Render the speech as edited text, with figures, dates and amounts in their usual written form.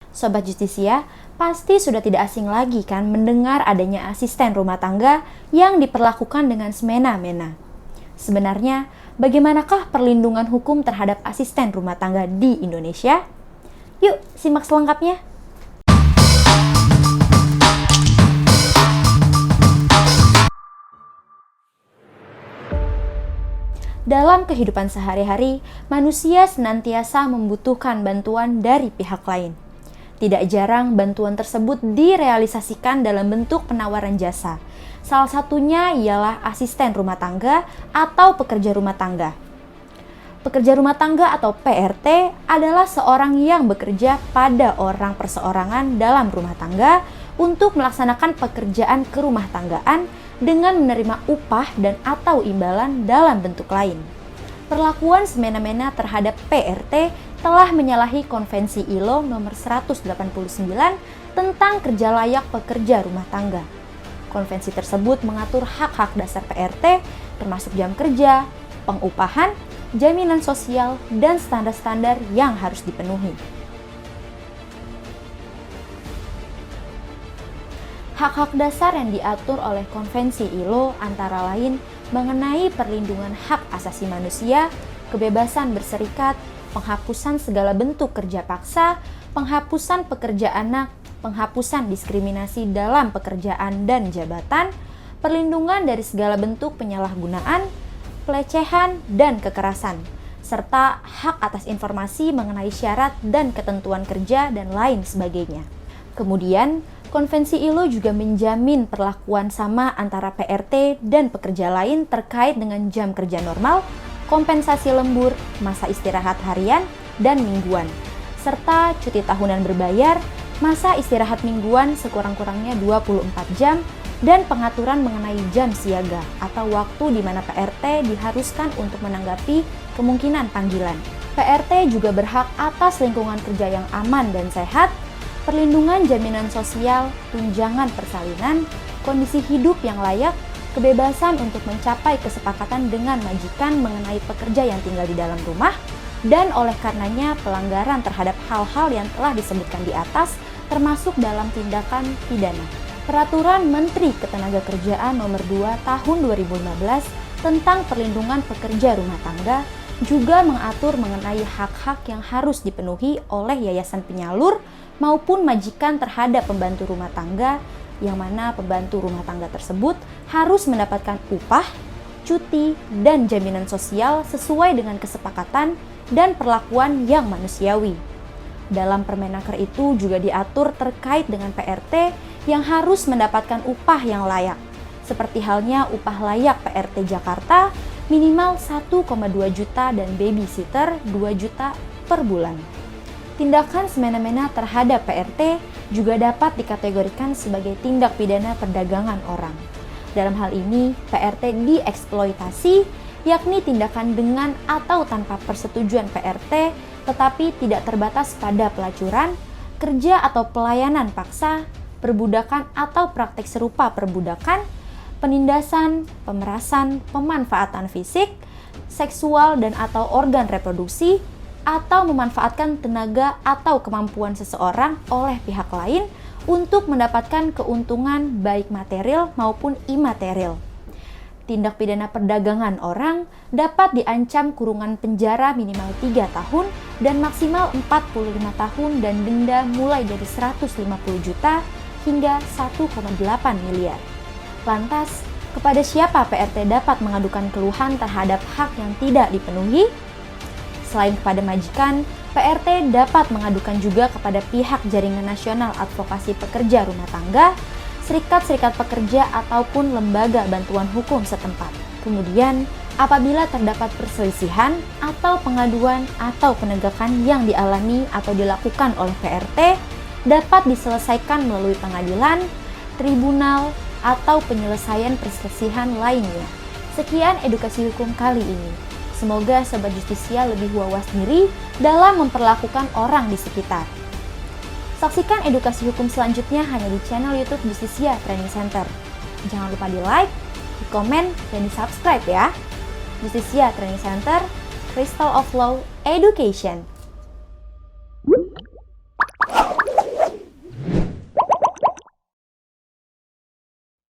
Sobat Justisia, pasti sudah tidak asing lagi kan mendengar adanya asisten rumah tangga yang diperlakukan dengan semena-mena. Sebenarnya, bagaimanakah perlindungan hukum terhadap asisten rumah tangga di Indonesia? Yuk, simak selengkapnya. Dalam kehidupan sehari-hari, manusia senantiasa membutuhkan bantuan dari pihak lain. Tidak jarang bantuan tersebut direalisasikan dalam bentuk penawaran jasa. Salah satunya ialah asisten rumah tangga atau pekerja rumah tangga. Pekerja rumah tangga atau PRT adalah seorang yang bekerja pada orang perseorangan dalam rumah tangga untuk melaksanakan pekerjaan kerumah tanggaan dengan menerima upah dan atau imbalan dalam bentuk lain. Perlakuan semena-mena terhadap PRT telah menyalahi Konvensi ILO nomor 189 tentang kerja layak pekerja rumah tangga. Konvensi tersebut mengatur hak-hak dasar PRT termasuk jam kerja, pengupahan, jaminan sosial, dan standar-standar yang harus dipenuhi. Hak-hak dasar yang diatur oleh Konvensi ILO antara lain mengenai perlindungan hak asasi manusia, kebebasan berserikat, penghapusan segala bentuk kerja paksa, penghapusan pekerja anak, penghapusan diskriminasi dalam pekerjaan dan jabatan, perlindungan dari segala bentuk penyalahgunaan, pelecehan, dan kekerasan, serta hak atas informasi mengenai syarat dan ketentuan kerja dan lain sebagainya. Kemudian, Konvensi ILO juga menjamin perlakuan sama antara PRT dan pekerja lain terkait dengan jam kerja normal, kompensasi lembur, masa istirahat harian dan mingguan, serta cuti tahunan berbayar, masa istirahat mingguan sekurang-kurangnya 24 jam, dan pengaturan mengenai jam siaga atau waktu di mana PRT diharuskan untuk menanggapi kemungkinan panggilan. PRT juga berhak atas lingkungan kerja yang aman dan sehat, perlindungan jaminan sosial, tunjangan persalinan, kondisi hidup yang layak, kebebasan untuk mencapai kesepakatan dengan majikan mengenai pekerja yang tinggal di dalam rumah, dan oleh karenanya pelanggaran terhadap hal-hal yang telah disebutkan di atas termasuk dalam tindakan pidana. Peraturan Menteri Ketenagakerjaan Nomor 2 Tahun 2015 tentang perlindungan pekerja rumah tangga juga mengatur mengenai hak-hak yang harus dipenuhi oleh yayasan penyalur maupun majikan terhadap pembantu rumah tangga, yang mana pembantu rumah tangga tersebut harus mendapatkan upah, cuti, dan jaminan sosial sesuai dengan kesepakatan dan perlakuan yang manusiawi. Dalam Permenaker itu juga diatur terkait dengan PRT yang harus mendapatkan upah yang layak, seperti halnya upah layak PRT Jakarta minimal 1,2 juta dan babysitter 2 juta per bulan. Tindakan semena-mena terhadap PRT juga dapat dikategorikan sebagai tindak pidana perdagangan orang. Dalam hal ini, PRT dieksploitasi, yakni tindakan dengan atau tanpa persetujuan PRT, tetapi tidak terbatas pada pelacuran, kerja atau pelayanan paksa, perbudakan atau praktik serupa perbudakan, penindasan, pemerasan, pemanfaatan fisik, seksual dan atau organ reproduksi, atau memanfaatkan tenaga atau kemampuan seseorang oleh pihak lain untuk mendapatkan keuntungan baik material maupun imaterial. Tindak pidana perdagangan orang dapat diancam kurungan penjara minimal 3 tahun dan maksimal 45 tahun dan denda mulai dari 150 juta hingga 1,8 miliar. Lantas, kepada siapa PRT dapat mengadukan keluhan terhadap hak yang tidak dipenuhi? Selain kepada majikan, PRT dapat mengadukan juga kepada pihak Jaringan Nasional Advokasi Pekerja Rumah Tangga, serikat-serikat pekerja ataupun lembaga bantuan hukum setempat. Kemudian, apabila terdapat perselisihan atau pengaduan atau penegakan yang dialami atau dilakukan oleh PRT, dapat diselesaikan melalui pengadilan, tribunal, atau penyelesaian perselisihan lainnya. Sekian edukasi hukum kali ini. Semoga Sobat Justisia lebih wawas diri dalam memperlakukan orang di sekitar. Saksikan edukasi hukum selanjutnya hanya di channel YouTube Justisia Training Center. Jangan lupa di like, di komen, dan di subscribe ya. Justisia Training Center, Crystal of Law Education.